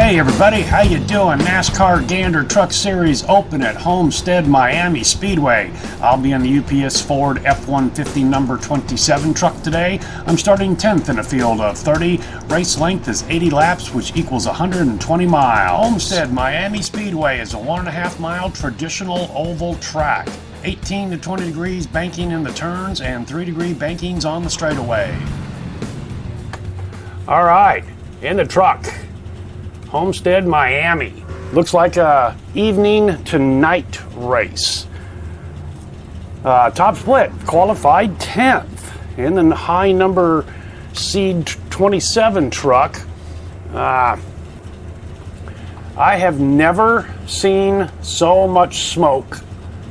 Hey everybody, how you doing? NASCAR Gander Truck Series open at Homestead, Miami Speedway. I'll be in the UPS Ford F-150 number 27 truck today. I'm starting 10th in a field of 30. Race length is 80 laps, which equals 120 miles. Homestead, Miami Speedway is a 1.5 mile traditional oval track. 18 to 20 degrees banking in the turns and 3-degree bankings on the straightaway. All right, in the truck. Homestead, Miami. Looks like a evening to night race. Top split, qualified 10th in the high number seed 27 truck. I have never seen so much smoke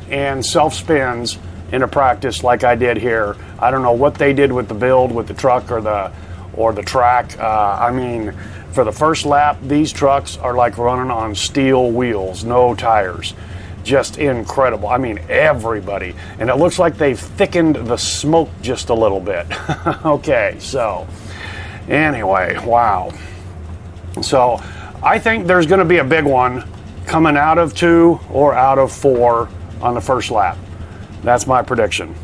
and self-spins in a practice like I did here. I don't know what they did with the build, with the truck or the track. I mean, for the first lap, these trucks are like running on steel wheels, no tires. Just incredible. I mean, everybody. And it looks like they've thickened the smoke just a little bit. Okay, so anyway, wow. So I think there's going to be a big one coming out of 2 or out of 4 on the first lap. That's my prediction.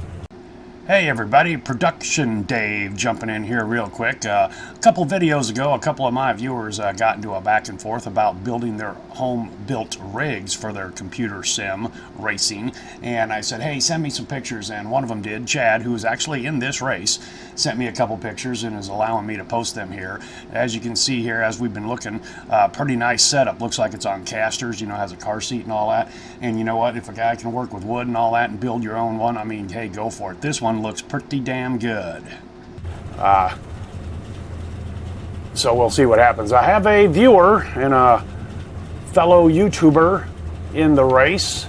Hey everybody, Production Dave jumping in here real quick. A couple videos ago, a couple of my viewers got into a back and forth about building their home-built rigs for their computer sim racing. And I said, hey, send me some pictures. And one of them did. Chad, who is actually in this race, sent me a couple pictures and is allowing me to post them here. As you can see here, as we've been looking, pretty nice setup. Looks like it's on casters, you know, has a car seat and all that. And you know what? If a guy can work with wood and all that and build your own one, I mean, hey, go for it. This one looks pretty damn good. So we'll see what happens. I have a viewer and a fellow YouTuber in the race.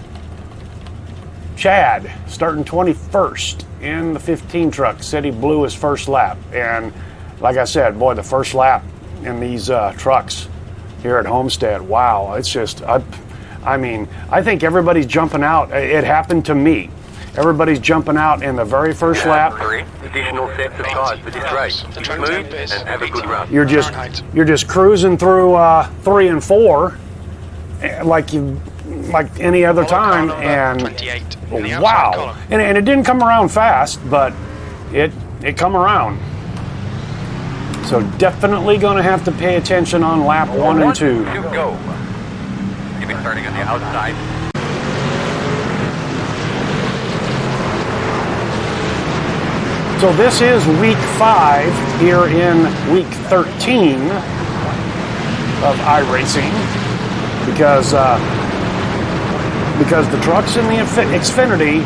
Chad, starting 21st in the 15 truck, said he blew his first lap. And like I said, boy, the first lap in these trucks here at Homestead, wow, it's just, I mean, I think everybody's jumping out. It happened to me. Everybody's jumping out in the very first lap. Additional sets of tires for this race. Smooth and have a good run. You're just cruising through 3 and 4 like any other time, and wow! And it didn't come around fast, but it come around. So definitely going to have to pay attention on lap 1 and 2. You go. You've been turning on the outside. So this is week 5 here in week 13 of Iracing, because the trucks in the XFINITY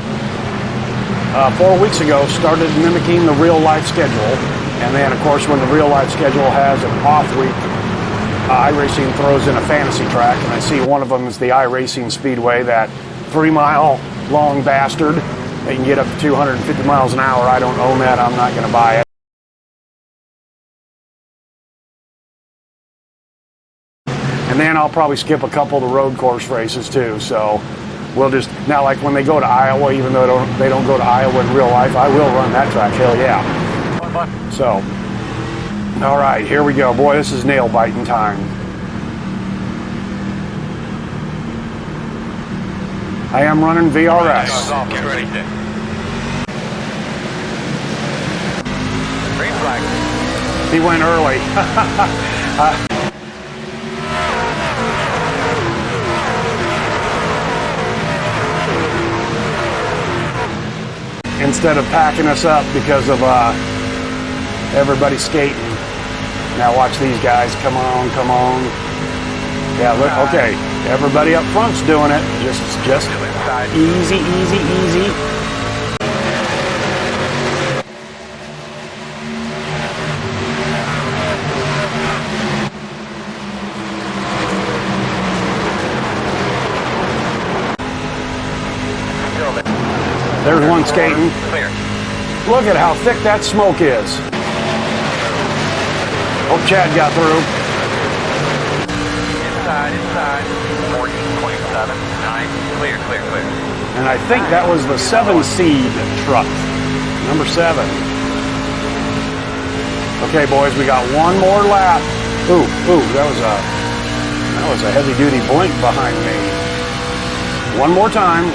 4 weeks ago started mimicking the real life schedule, and then of course when the real life schedule has an off week, Iracing throws in a fantasy track, and I see one of them is the Iracing Speedway, that 3-mile long bastard. They can get up to 250 miles an hour. I don't own that. I'm not going to buy it. And then I'll probably skip a couple of the road course races too. So we'll just, now like when they go to Iowa, even though they don't go to Iowa in real life, I will run that track. Hell yeah. So, all right, here we go. Boy, this is nail biting time. I am running VRS. Get ready. Green flag. He went early. Instead of packing us up because of everybody skating. Now watch these guys. Come on, come on. Yeah, look, okay. Everybody up front's doing it. Just easy, easy, easy. There's one skating. Look at how thick that smoke is. Hope Chad got through. Inside, 14, 27, 9, clear. And I think that was the 7 seed truck, number 7. Okay, boys, we got one more lap. Ooh, that was That was a heavy-duty blink behind me. One more time,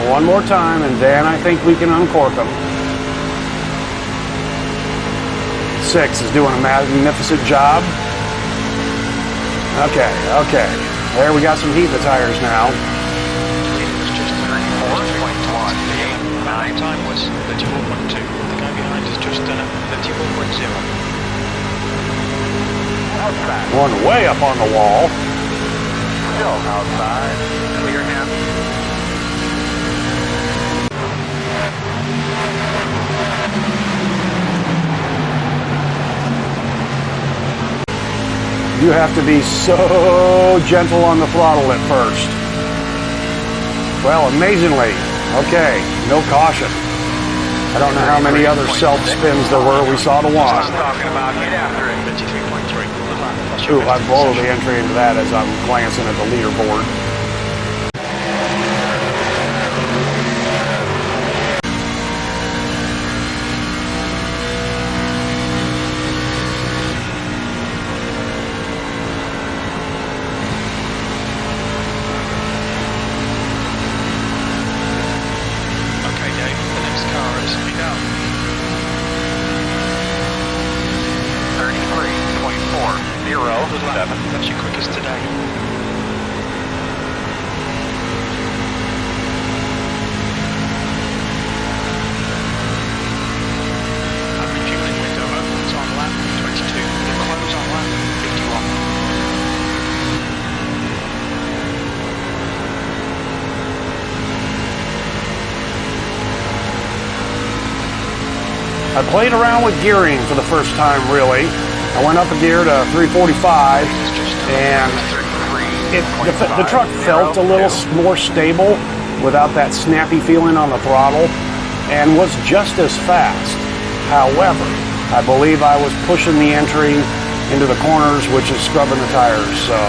and then I think we can uncork them. 6 is doing a magnificent job. Okay. There, we got some heat in the tires now. It was just 34.1. The time was 34.2. The guy behind has just done a 34.0. One way up on the wall. Still outside. Clear him. You have to be so gentle on the throttle at first. Well, amazingly, okay, no caution. I don't know how many other self-spins there were. We saw the one. I'm talking about. Get after it. 33.3. Ooh, I blow the entry into that as I'm glancing at the leaderboard. Okay, Dave, the next car is speed out. 33.4. 0. Good lap. That's your quickest today. Refueling window opens on lap 22. The close on lap 51. I played around with gearing for the first time, really. I went up a gear to 345, and the truck felt a little more stable without that snappy feeling on the throttle, and was just as fast. However, I believe I was pushing the entry into the corners, which is scrubbing the tires, so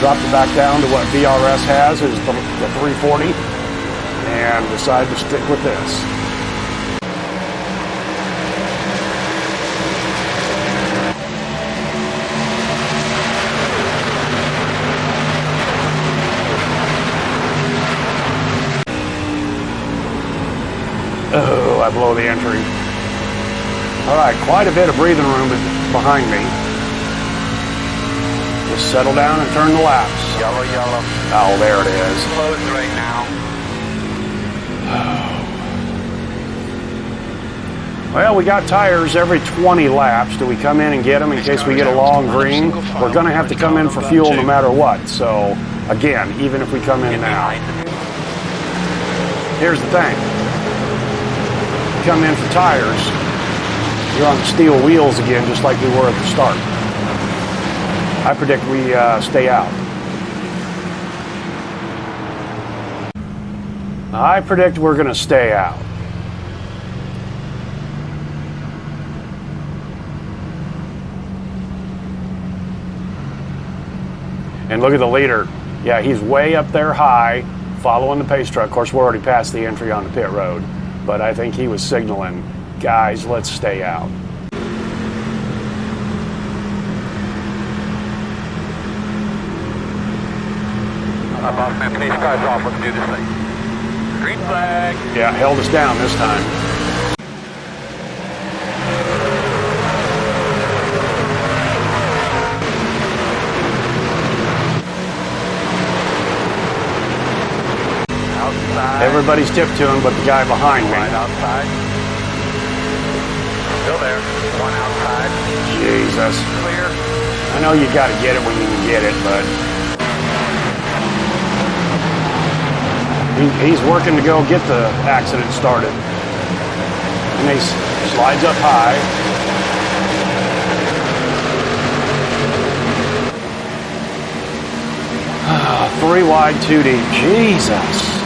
dropped it back down to what VRS has, is the 340, and decided to stick with this. Oh, I blow the entry. All right, quite a bit of breathing room behind me. Just settle down and turn the laps. Yellow. Oh, there it is. Closed right now. Well, we got tires every 20 laps. Do we come in and get them in case we get a long green? We're going to have to come in for fuel no matter what. So, again, even if we come in now. Here's the thing. Come in for tires, you're on steel wheels again, just like we were at the start. I predict we stay out. I predict we're going to stay out. And look at the leader. Yeah, he's way up there high, following the pace truck. Of course, we're already past the entry on the pit road. But I think he was signaling, guys, let's stay out. Boss man, these cars off. Let's do this thing. Green flag. Yeah, held us down this time. Outside. Everybody's tiptoeing but the guy behind me. Right outside. Still there. One outside. Jesus. Clear. I know you got to get it when you can get it, but he's working to go get the accident started. And he slides up high. Three wide, two deep. Jesus.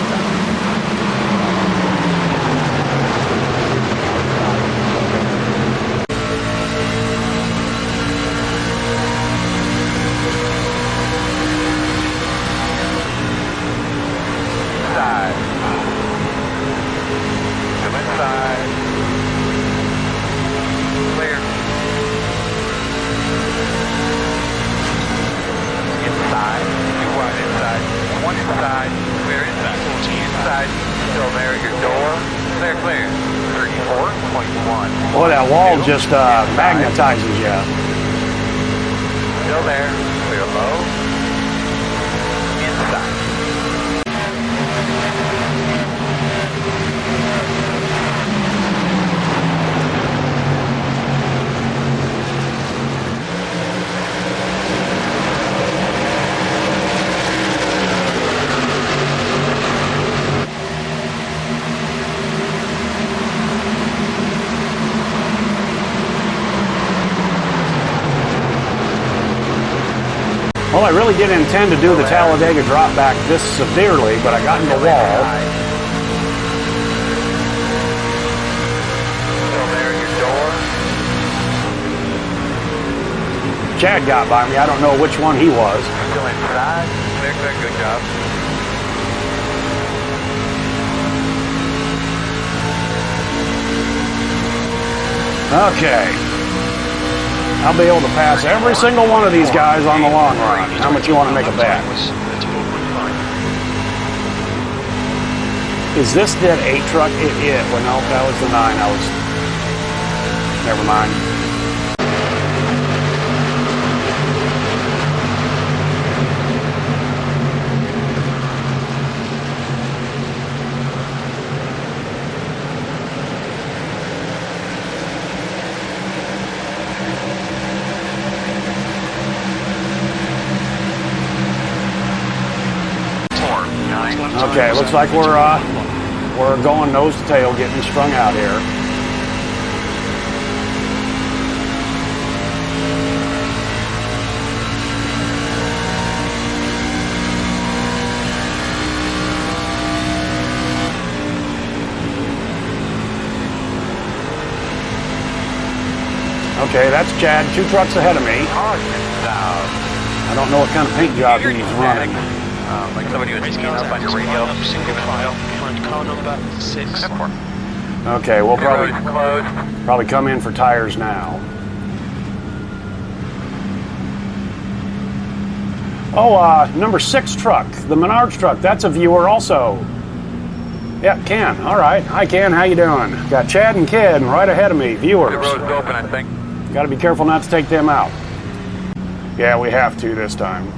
wall just magnetizes you. Still there. Clear low. Inside. Well, I really didn't intend to do the Talladega drop back this severely, but I got in the wall. Still there, your door. Chad got by me. I don't know which one he was. Still inside. Clear, good job. Okay. I'll be able to pass every single one of these guys on the long run. How much you want to make a bet? Is this that 8 truck? Well, no, that was the 9. Never mind. Okay, looks like we're going nose to tail, getting strung out here. Okay, that's Chad, 2 trucks ahead of me. I don't know what kind of paint job he's running. Like somebody was speaking up on your radio. Single file behind car number 6. Okay, we'll probably come in for tires now. Oh, number 6 truck, the Menards truck. That's a viewer also. Yeah, Ken. All right. Hi, Ken. How you doing? Got Chad and Ken right ahead of me. Viewers. The road's open, I think. Got to be careful not to take them out. Yeah, we have to this time.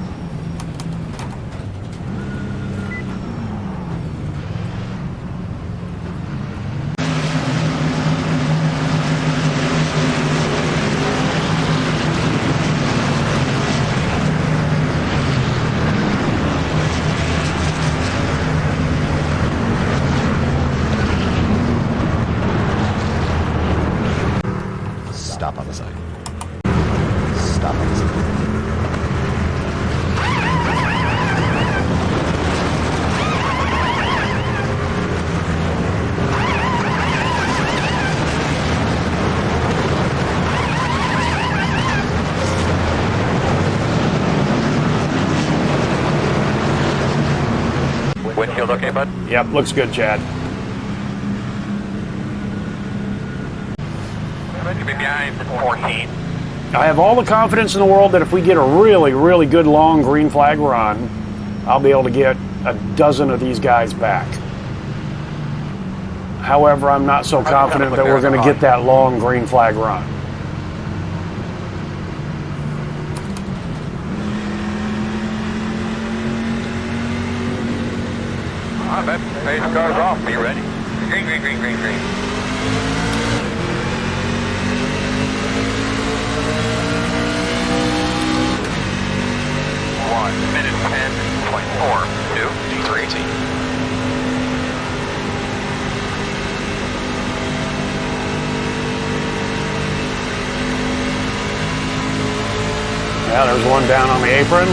Stop on the side. Stop on the side. Windshield okay, bud? Yep, looks good, Chad. You'll be behind 14. I have all the confidence in the world that if we get a really, really good long green flag run, I'll be able to get a dozen of these guys back. However, I'm not so confident that we're going to get that long green flag run. I bet phase car's off. Are you ready? Green, green, green, green, green. Minute 10.4. 2. D380. Yeah, there's one down on the apron.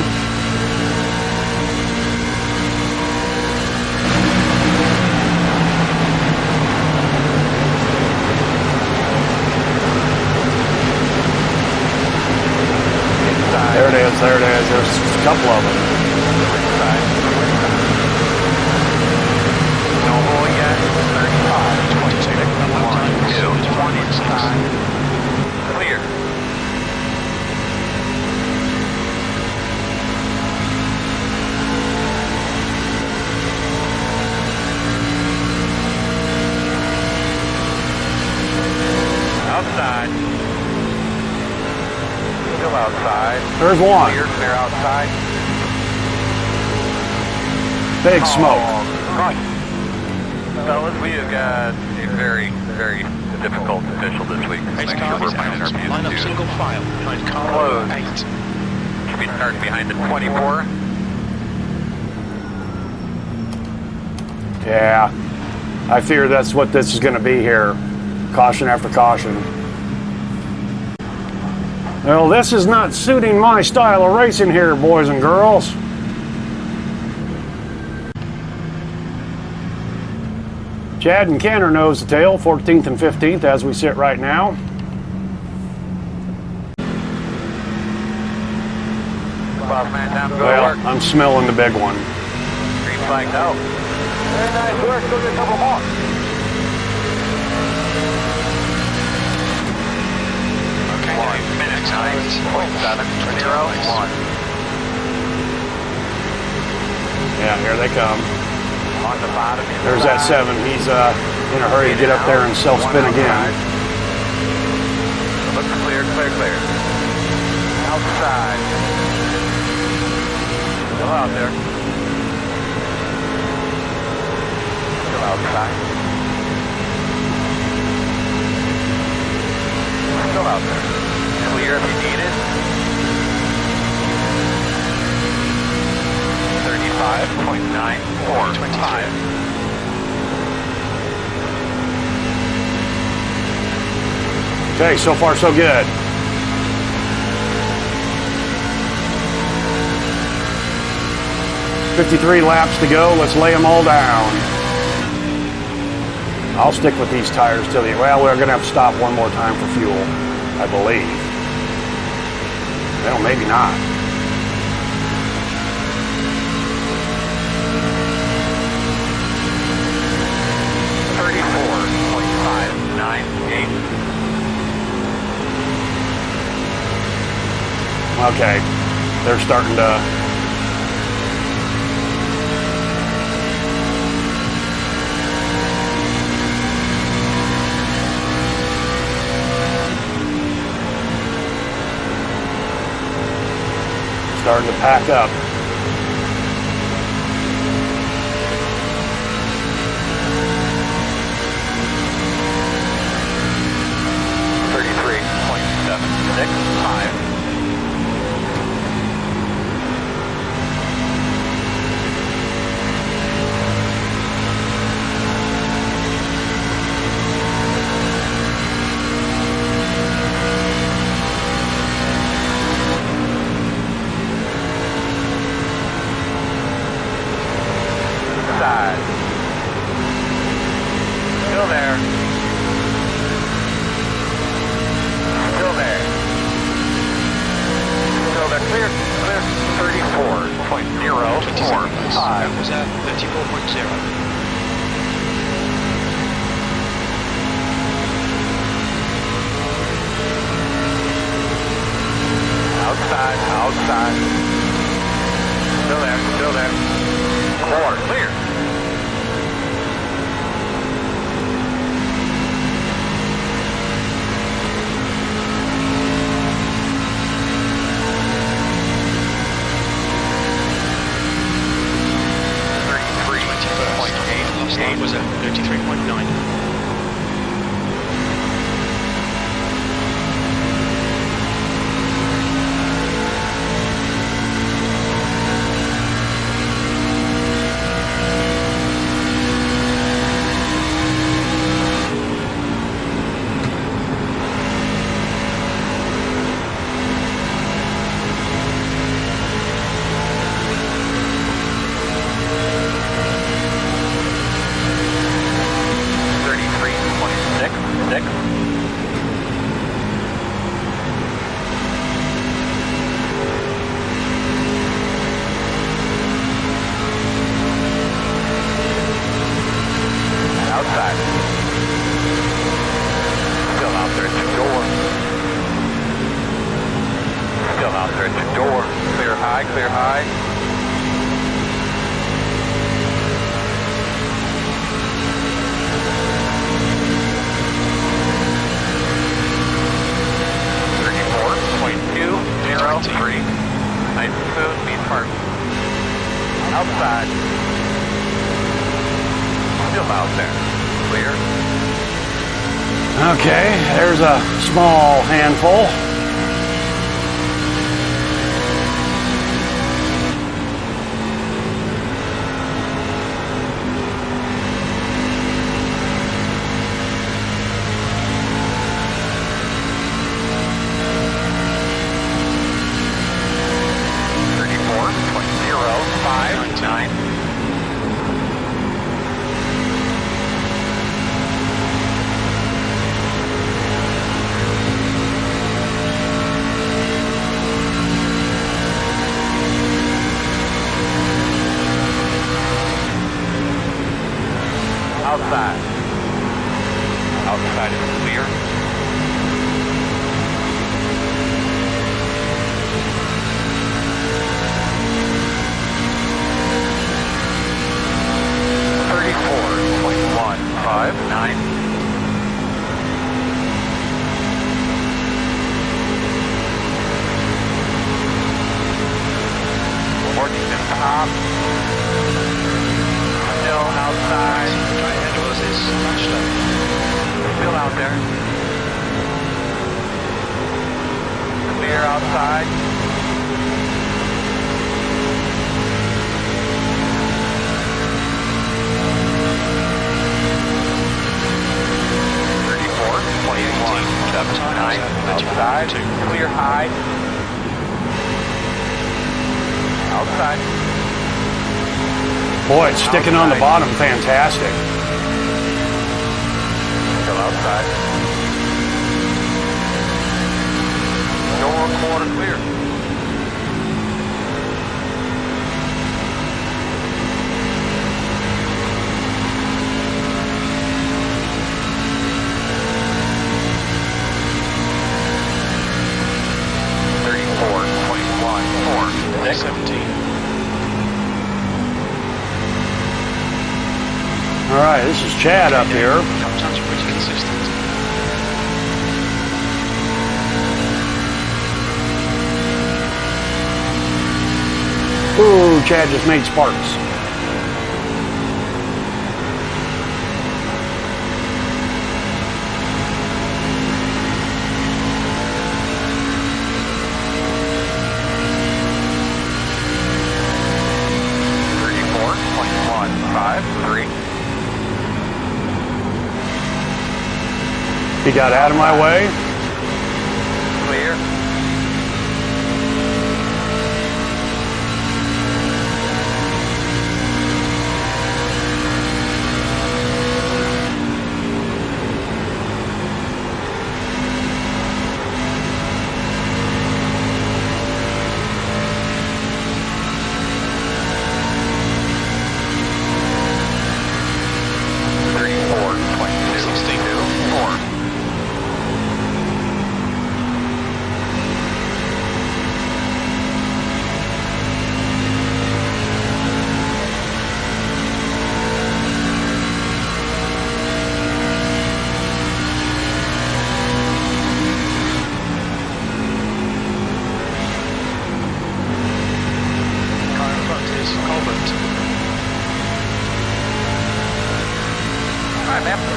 There it is, there it is. There's a couple of them. No hole yet. 35, 22, 1, 2, 20 inside. Clear. Outside. Still outside. There's one. Clear outside. Big smoke. Fellas, we have got a very, very difficult official this week. Make sure car we're is finding our out. Line up views. single file behind car Close. 8. Should be starting behind the 24. Yeah, I fear that's what this is going to be here. Caution after caution. Well, this is not suiting my style of racing here, boys and girls. Chad and Gander knows the tale, 14th and 15th as we sit right now. Boss man, time to go to Well, work. I'm smelling the big one. Green flag out. Very nice work. Go get a couple more. Okay, now you've minutes. 9.701. Yeah, here they come. On the bottom. There's that 7. He's in a hurry to get up there and self-spin again. Looks clear, clear, clear. Outside. Still out there. Still outside. Still out there. Clear if you need it. 35.945. Okay, so far so good. $53 laps to go. Let's lay them all down. I'll stick with these tires till the... Well, we're going to have to stop one more time for fuel, I believe. Well, maybe not. Okay, they're starting to... Starting to pack up. Still there. Still there. Still there. Clear. Clear. 34.045. That was at 34.0. Outside. Outside. Still there. Still there. 4. Clear. Last was at 33.9. Clear high. Outside. Still out there. Clear. Okay, there's a small handful. Outside. Outside is clear. Top. Still outside. Right ahead of us is smashed up. Still out there. Clear outside. Outside. Clear high. Outside. Boy, it's sticking on the bottom. Fantastic. Still outside. Door quarter clear. Next 17. All right, this is Chad up here. Jump times are pretty consistent. Ooh, Chad just made sparks. He got out of my way. Clear.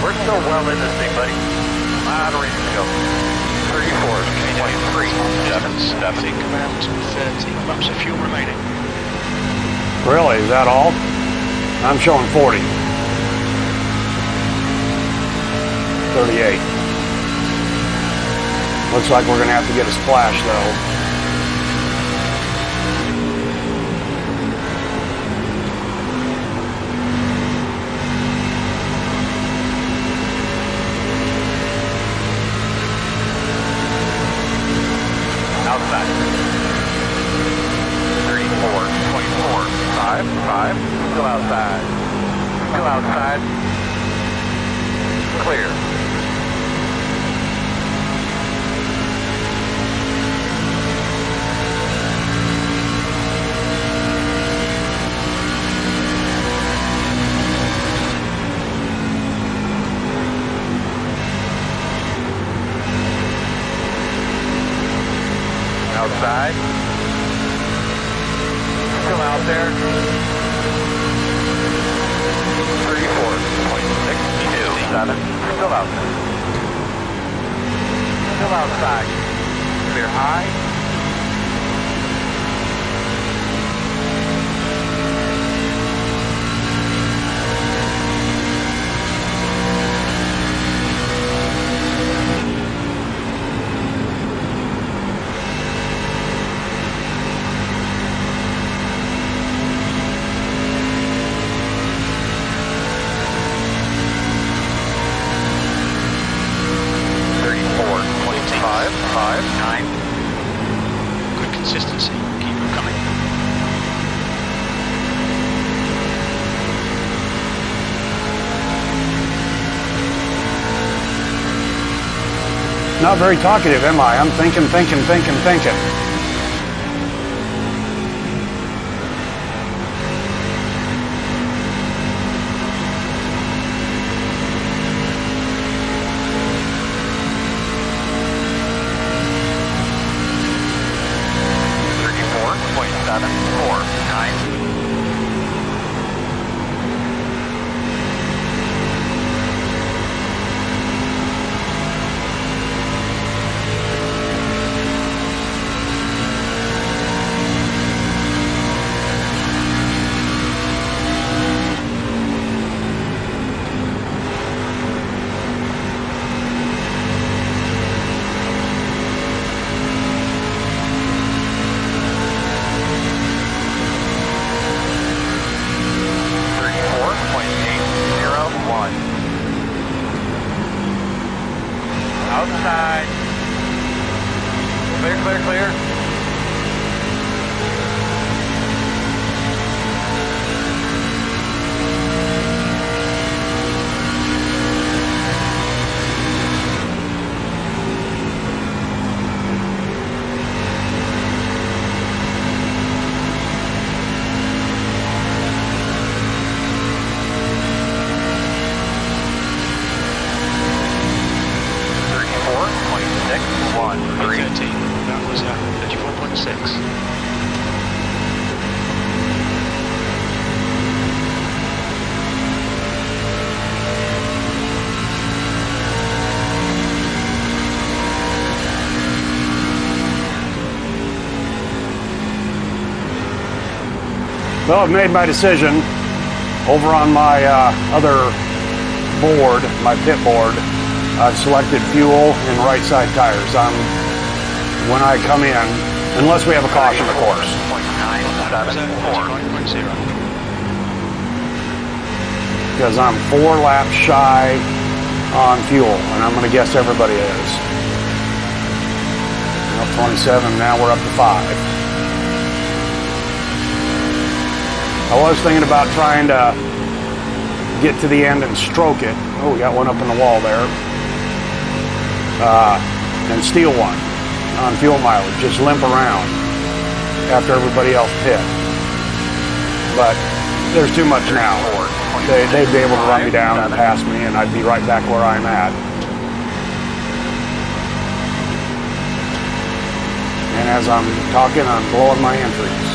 We're still well in this thing, buddy. Not ready to go. 34, 23, 7. I think about 30 laps of fuel remaining. Really? Is that all? I'm showing 40. 38. Looks like we're going to have to get a splash, though. Outside. 34, 24, 5. Still outside. Still outside. Clear. Outside. Still out there. 34.627. Still outside. Still outside. Clear high. Good consistency. Keep them coming. Not very talkative, am I? I'm thinking. 34.749. Outside. Clear, clear, clear. That was 34.6. Well, I've made my decision. Over on my other board, my pit board, I've selected fuel and right side tires. When I come in, unless we have a caution, of course. 35.974. Because I'm 4 laps shy on fuel, and I'm going to guess everybody is. Well, 27, now we're up to 5. I was thinking about trying to get to the end and stroke it. Oh, we got one up in the wall there. And steal one on fuel mileage. Just limp around after everybody else pit. But there's too much now. They'd be able to run me down and pass me, and I'd be right back where I'm at. And as I'm talking, I'm blowing my entries.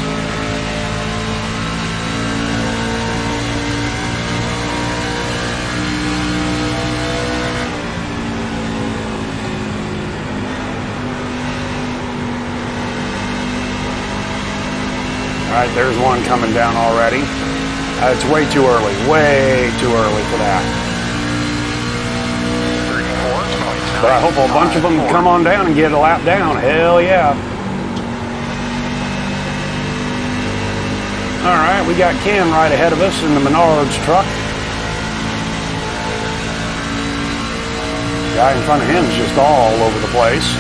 All right, there's one coming down already. It's way too early for that. But I hope a bunch of them come on down and get a lap down. Hell yeah. All right, we got Ken right ahead of us in the Menards truck. The guy in front of him is just all over the place.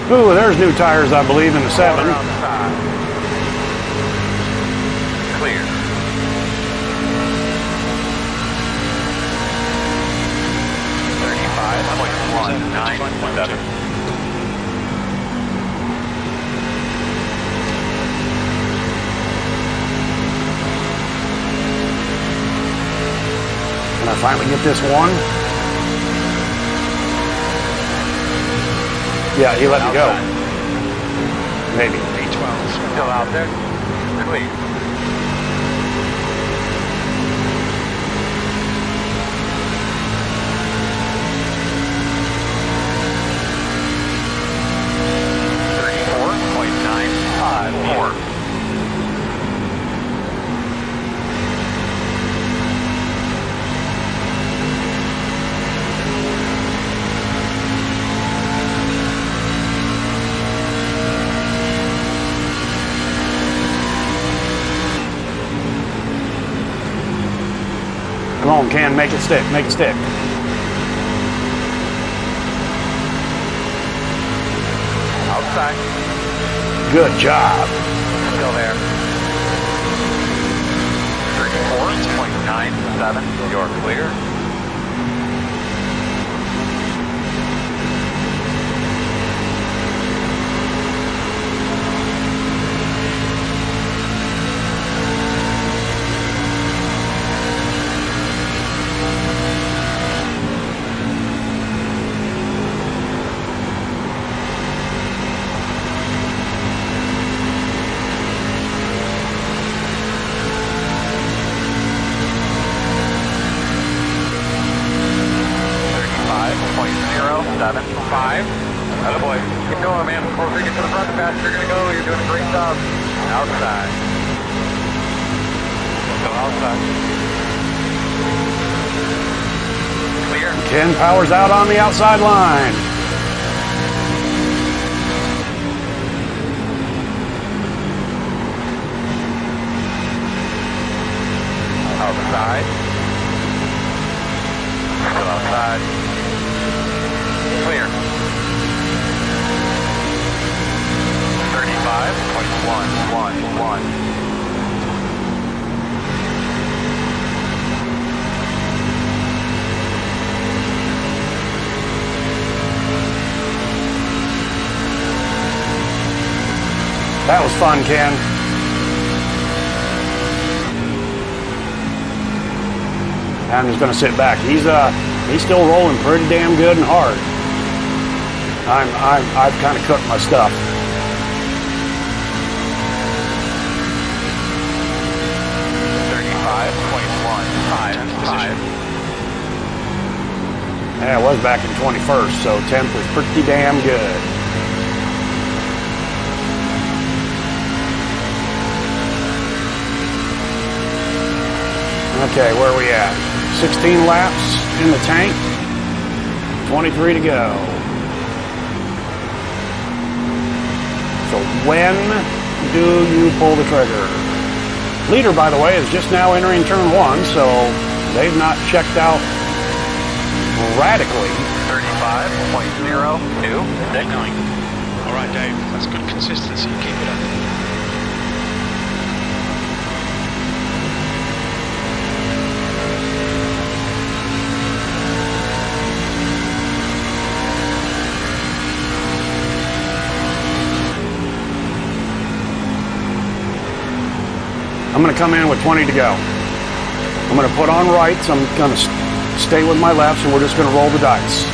Ooh, there's new tires, I believe, in the 7. Quarter outside. Clear. Can I finally get this one? Yeah, he let me go. Maybe. B12. Still out there? Clear. Come on, Ken, make it stick, make it stick. Outside. Good job. Still there. 34.97. You're clear. Attaboy. Keep going, man. The closer you get to the front, the faster you're going to go. You're doing a great job. Outside. Go outside. Clear. Ken powers out on the outside line. Outside. Still outside. Clear. 35.111. That was fun, Ken. I'm just going to sit back. He's still rolling pretty damn good and hard. I've kind of cooked my stuff. Yeah, it was back in 21st, so 10th was pretty damn good. Okay, where are we at? 16 laps in the tank, 23 to go. So when do you pull the trigger? Leader, by the way, is just now entering turn 1, so they've not checked out radically. 35.02. Dead 9. All right, Dave. That's good consistency. Keep it up. I'm going to come in with 20 to go. I'm going to put on rights. I'm going to stay with my lefts, and we're just going to roll the dice.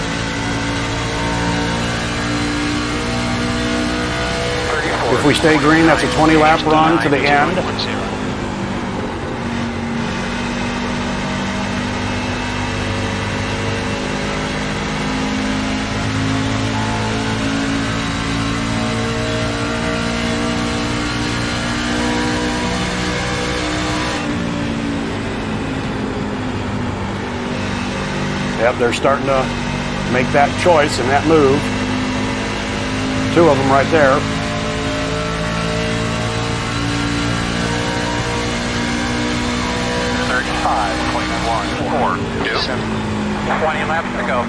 If we stay green, that's a 20-lap run to the end. Yep, they're starting to make that choice and that move. 2 of them right there. .14. 20 laps to go.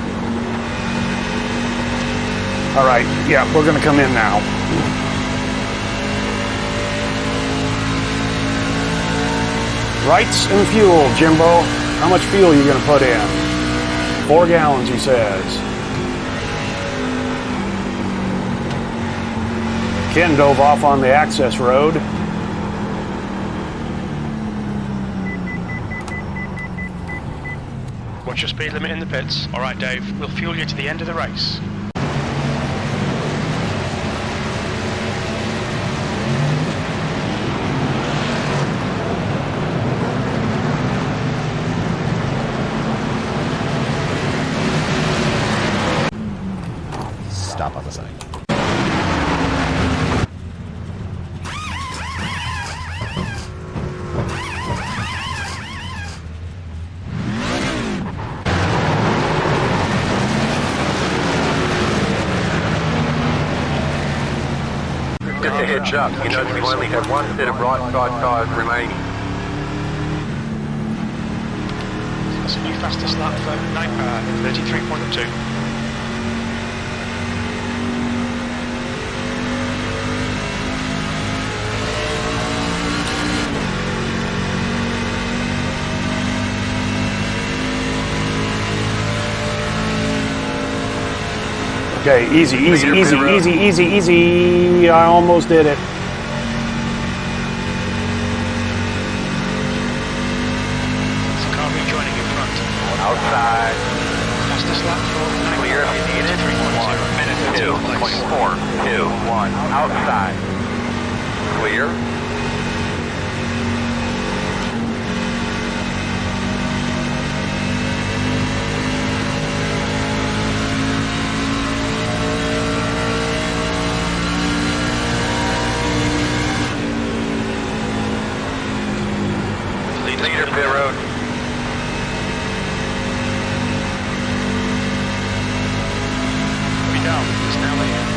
All right, yeah, we're gonna come in now. Rights and fuel, Jimbo. How much fuel are you gonna put in? 4 gallons, he says. Ken dove off on the access road. What's your speed limit in the pits? All right, Dave, we'll fuel you to the end of the race. Stop on the side. Just a heads up, you know we only have one set of right side tyres remaining. That's a new fastest lap for 33.2. Okay, easy, easy, easy, easy, easy, easy. I almost did it. So car rejoining in front. Outside. Fastest lap for Clear if you need it. 1 minute 2.4, 2, 1. Outside. Clear. Leader pit road. Be down. It's now leading.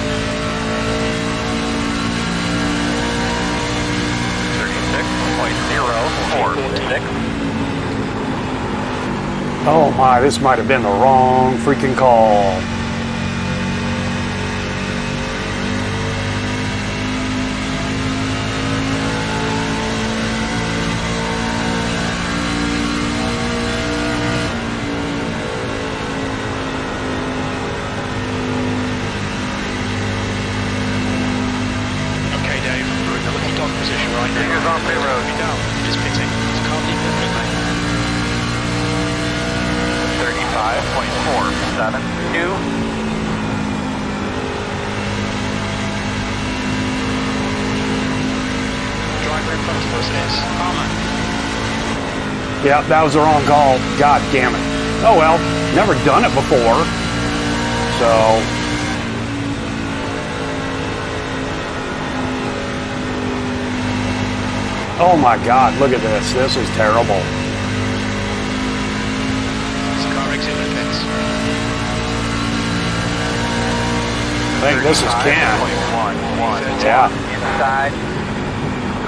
36.046. Oh my, this might have been the wrong freaking call. Okay, Dave, we're in the little dog position right now. Fingers on pit road. Be down. It's pitting. So can't leave the pit lane. 35.472. Driver in front of us is Omen. Yeah, that was the wrong call. God damn it. Oh well, never done it before. So. Oh my God, look at this. This is terrible. So car exit the pits. I think this is Ken. 35.111. Yeah. Inside.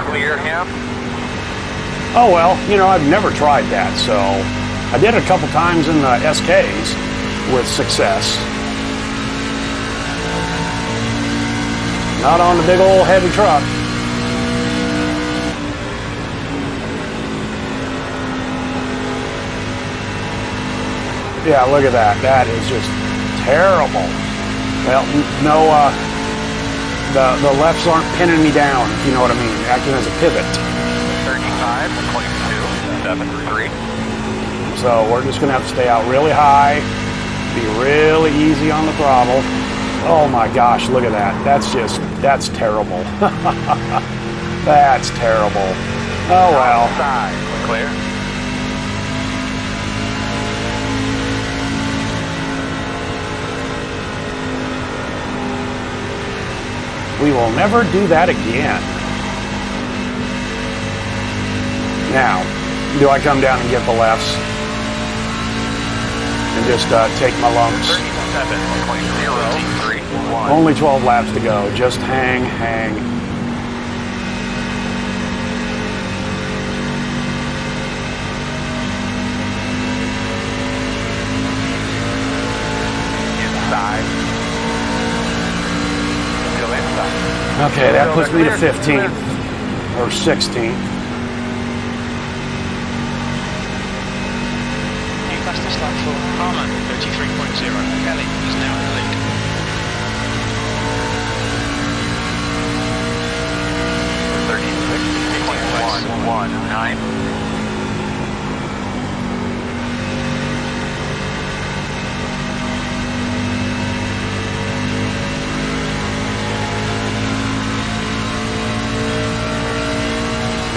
Clear him. Oh well, you know, I've never tried that, so I did it a couple times in the SKs with success. Not on the big old heavy truck. Yeah, look at that. That is just terrible. Well, no, the lefts aren't pinning me down, if you know what I mean, acting as a pivot. 35.273. So we're just gonna have to stay out really high, be really easy on the throttle. Oh my gosh, look at that. That's terrible. That's terrible. Oh well. Outside. Clear. We will never do that again. Now, do I come down and get the lefts? And just take my lumps? 37.031. Only 12 laps to go. Just hang. Inside. Okay, that puts me to 15th or 16th. New fastest lap for Omen, 33.0. Kelly is now in the lead.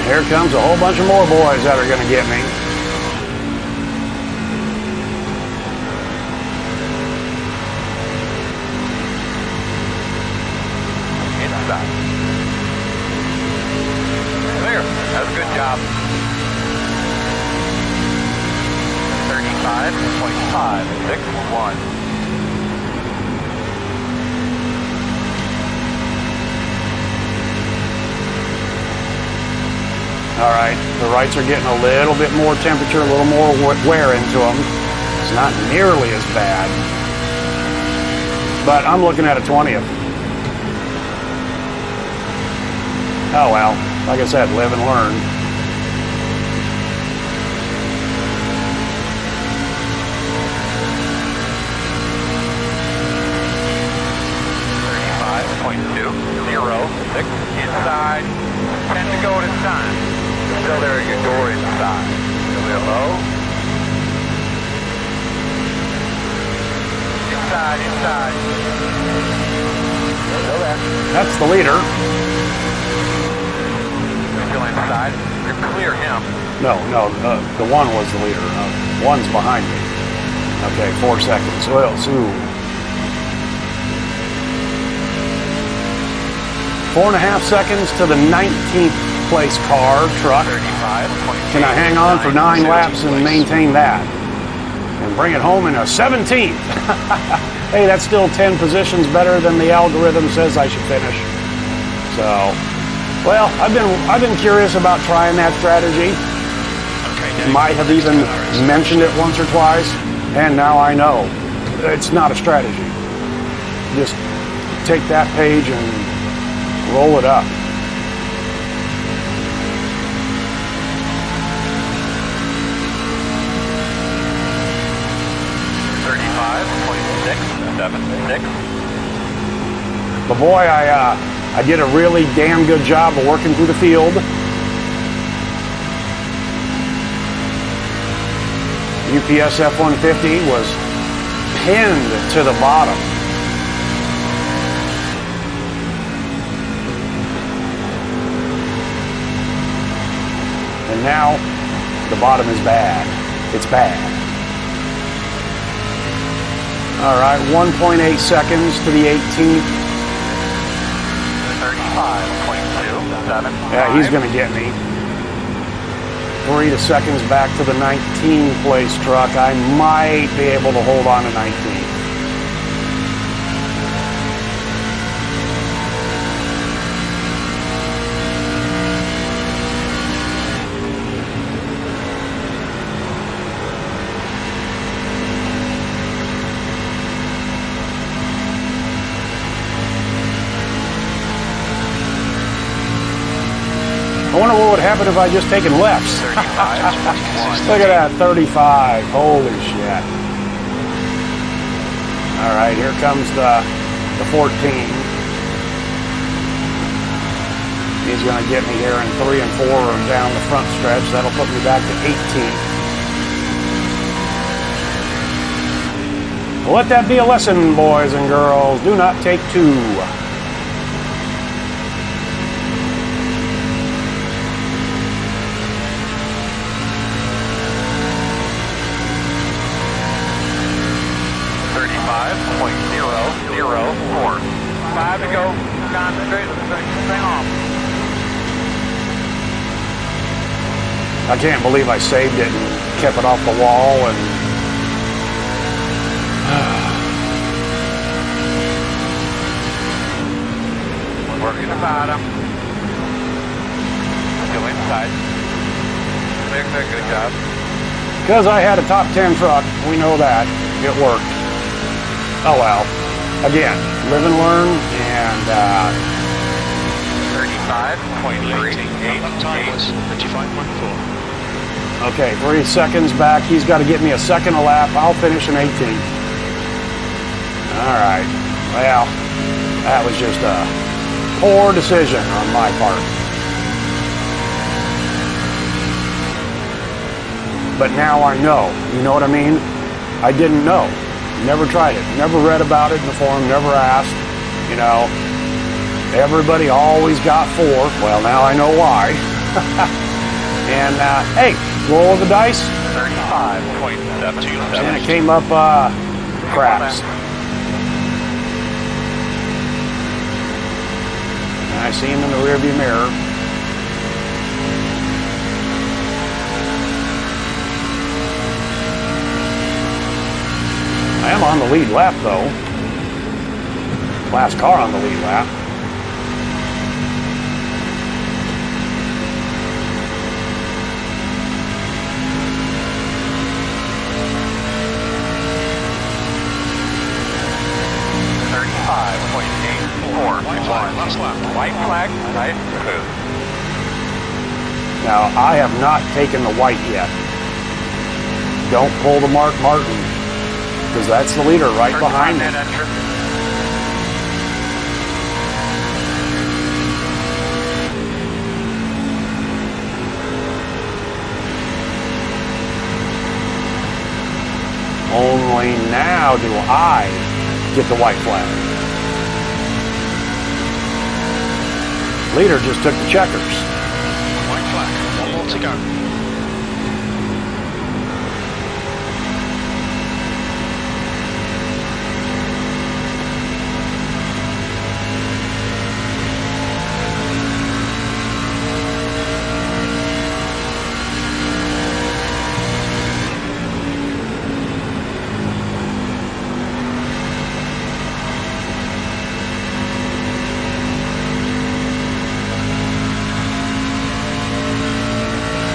Here comes a whole bunch of more boys that are going to get me. Inside. There. That's a good job. 35.561. All right, the rights are getting a little bit more temperature, a little more wear into them. It's not nearly as bad. But I'm looking at a 20th. Oh well, like I said, live and learn. .06 inside. 10 to go at a time. Still there at your door inside. Still there low. Inside. Still there. That's the leader. Still inside. You're clear him. No, the one was the leader. One's behind me. Okay, 4 seconds. Well, soon. 4.5 seconds to the 19th place car, truck. 35. Can I hang on for 9 laps and maintain that? And bring it home in a 17th. Hey, that's still 10 positions better than the algorithm says I should finish. So, well, I've been curious about trying that strategy. Okay, Might have even mentioned it once or twice, and now I know it's not a strategy. Just take that page and roll it up. .676. But boy, I did a really damn good job of working through the field. UPS F-150 was pinned to the bottom. And now the bottom is bad. It's bad. All right, 1.8 seconds to the 18th. 35.2. Yeah, he's going to get me. 3 seconds back to the 19th place truck. I might be able to hold on to 19th. I wonder what would happen if I just taken lefts. Look at that, 35. Holy shit. All right, here comes the 14. He's going to get me here in 3 and 4 down the front stretch. That'll put me back to 18. Let that be a lesson, boys and girls. Do not take 2. .004. 5 to go. Concentrate. Let's finish this thing off. I can't believe I saved it and kept it off the wall and working the bottom. Still inside. Good job. because I had a top 10 truck, we know that. It worked. Oh well. Again, live and learn, and Lap time was 35.4. Okay, 3 seconds back. He's got to get me a second a lap. I'll finish in 18th. All right. Well, that was just a poor decision on my part. But now I know. You know what I mean? I didn't know. Never tried it. Never read about it in the forum. Never asked. You know, everybody always got 4. Well, now I know why. And, hey, roll of the dice. 35.7. And it came up, craps. And I see him in the rearview mirror. I am on the lead lap, though. Last car on the lead lap. Last lap. White flag, right? Now, I have not taken the white yet. Don't pull the Mark Martin, because that's the leader right behind me. Only now do I get the white flag. Leader just took the checkers. White flag. 1 more to go.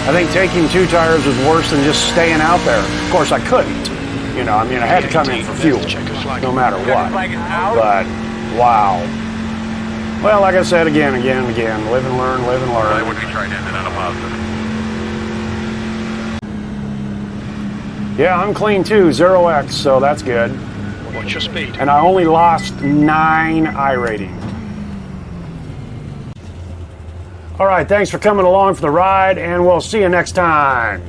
I think taking 2 tires was worse than just staying out there. Of course, I couldn't. You know, I mean, I had to come in for fuel, no matter what. But, wow. Well, like I said, again, live and learn, live and learn. I would be trying to end it on a positive. Yeah, I'm clean too, 0x, so that's good. What's your speed? And I only lost 9 I rating. All right, thanks for coming along for the ride, and we'll see you next time.